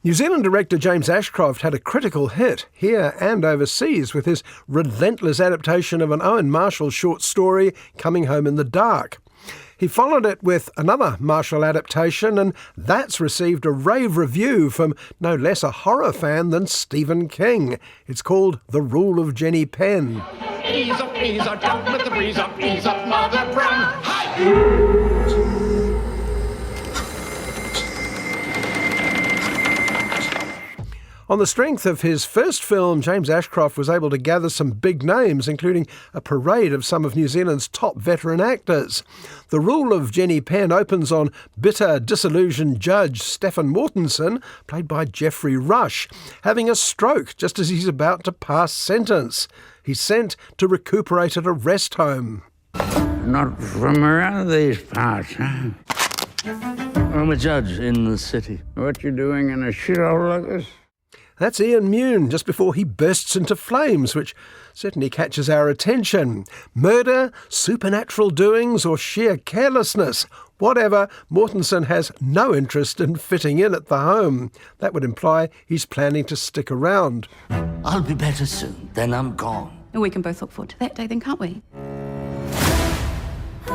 New Zealand director James Ashcroft had a critical hit here and overseas with his relentless adaptation of an Owen Marshall short story, Coming Home in the Dark. He followed it with another Marshall adaptation, and that's received a rave review from no less a horror fan than Stephen King. It's called The Rule of Jenny Penn. Ease up, don't let the breeze up, ease up, Mother Brown. Hi! On the strength of his first film, James Ashcroft was able to gather some big names, including a parade of some of New Zealand's top veteran actors. The Rule of Jenny Penn opens on bitter, disillusioned judge Stephen Mortensen, played by Geoffrey Rush, having a stroke just as he's about to pass sentence. He's sent to recuperate at a rest home. Not from around these parts, huh? I'm a judge in the city. What you doing in a shithole like this? That's Ian Mune, just before he bursts into flames, which certainly catches our attention. Murder, supernatural doings, or sheer carelessness. Whatever, Mortensen has no interest in fitting in at the home. That would imply he's planning to stick around. I'll be better soon, then I'm gone. We can both look forward to that day then, can't we?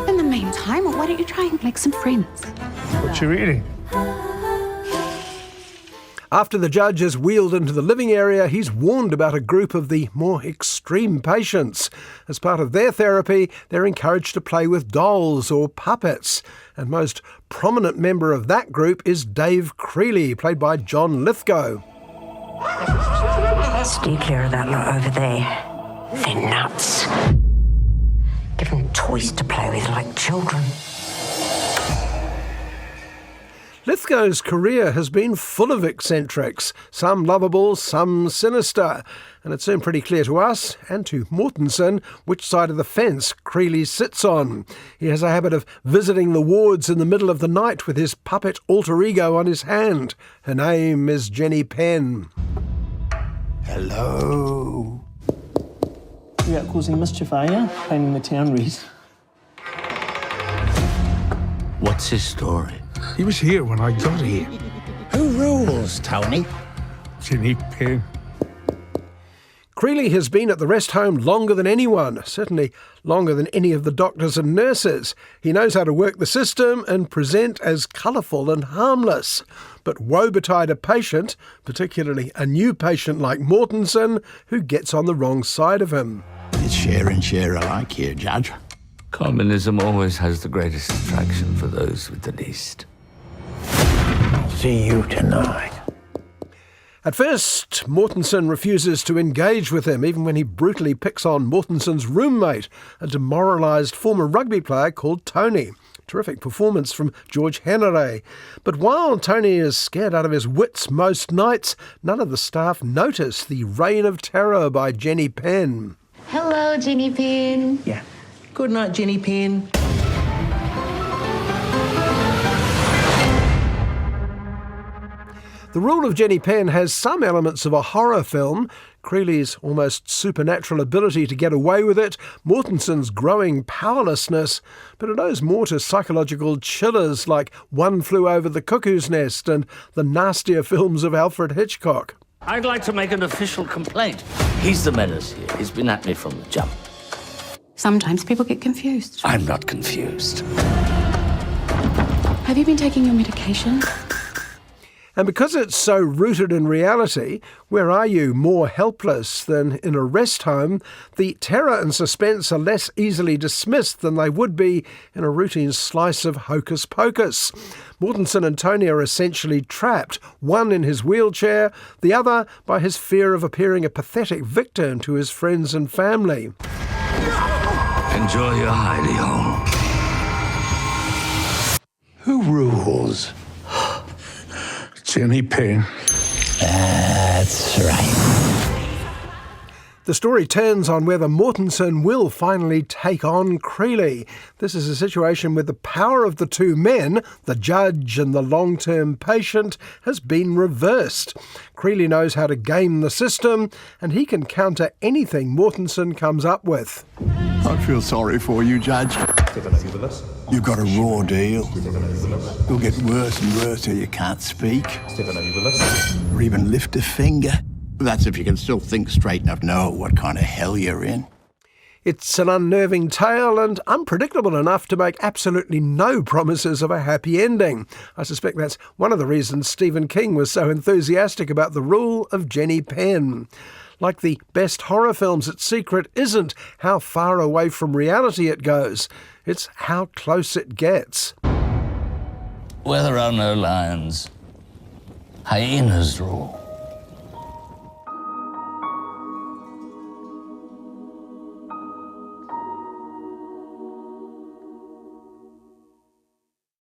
In the meantime, why don't you try and make some friends? What you eating? After the judge is wheeled into the living area, he's warned about a group of the more extreme patients. As part of their therapy, they're encouraged to play with dolls or puppets. And most prominent member of that group is Dave Creeley, played by John Lithgow. Steer clear of that lot over there. They're nuts. Give them toys to play with like children. Lithgow's career has been full of eccentrics, some lovable, some sinister, and it's soon pretty clear to us, and to Mortensen, which side of the fence Creeley sits on. He has a habit of visiting the wards in the middle of the night with his puppet alter ego on his hand. Her name is Jenny Penn. Hello. You're out causing mischief, are you? Painting the town red. What's his story? He was here when I got here. Who rules, Tony? Jenny Penn. Creeley has been at the rest home longer than anyone, certainly longer than any of the doctors and nurses. He knows how to work the system and present as colourful and harmless. But woe betide a patient, particularly a new patient like Mortensen, who gets on the wrong side of him. It's share and share alike here, Judge. Communism always has the greatest attraction for those with the least. I'll see you tonight. At first, Mortensen refuses to engage with him, even when he brutally picks on Mortensen's roommate, a demoralised former rugby player called Tony. Terrific performance from George Henare. But while Tony is scared out of his wits most nights, none of the staff notice the reign of terror by Jenny Penn. Hello, Jenny Penn. Yeah. Good night, Jenny Penn. The Rule of Jenny Penn has some elements of a horror film. Creeley's almost supernatural ability to get away with it, Mortensen's growing powerlessness, but it owes more to psychological chillers like One Flew Over the Cuckoo's Nest and the nastier films of Alfred Hitchcock. I'd like to make an official complaint. He's the menace here. He's been at me from the jump. Sometimes people get confused. I'm not confused. Have you been taking your medication? And because it's so rooted in reality, where are you more helpless than in a rest home? The terror and suspense are less easily dismissed than they would be in a routine slice of hocus pocus. Mortensen and Tony are essentially trapped, one in his wheelchair, the other by his fear of appearing a pathetic victim to his friends and family. Enjoy your hidey hole. Who rules? Jenny Penn. That's right. The story turns on whether Mortensen will finally take on Creeley. This is a situation where the power of the two men, the judge and the long-term patient, has been reversed. Creeley knows how to game the system, and he can counter anything Mortensen comes up with. I feel sorry for you, Judge. You've got a raw deal. You'll get worse and worse till you can't speak. Or even lift a finger. That's if you can still think straight enough to know what kind of hell you're in. It's an unnerving tale and unpredictable enough to make absolutely no promises of a happy ending. I suspect that's one of the reasons Stephen King was so enthusiastic about The Rule of Jenny Penn. Like the best horror films, its secret isn't how far away from reality it goes, it's how close it gets. Where there are no lions, hyenas rule.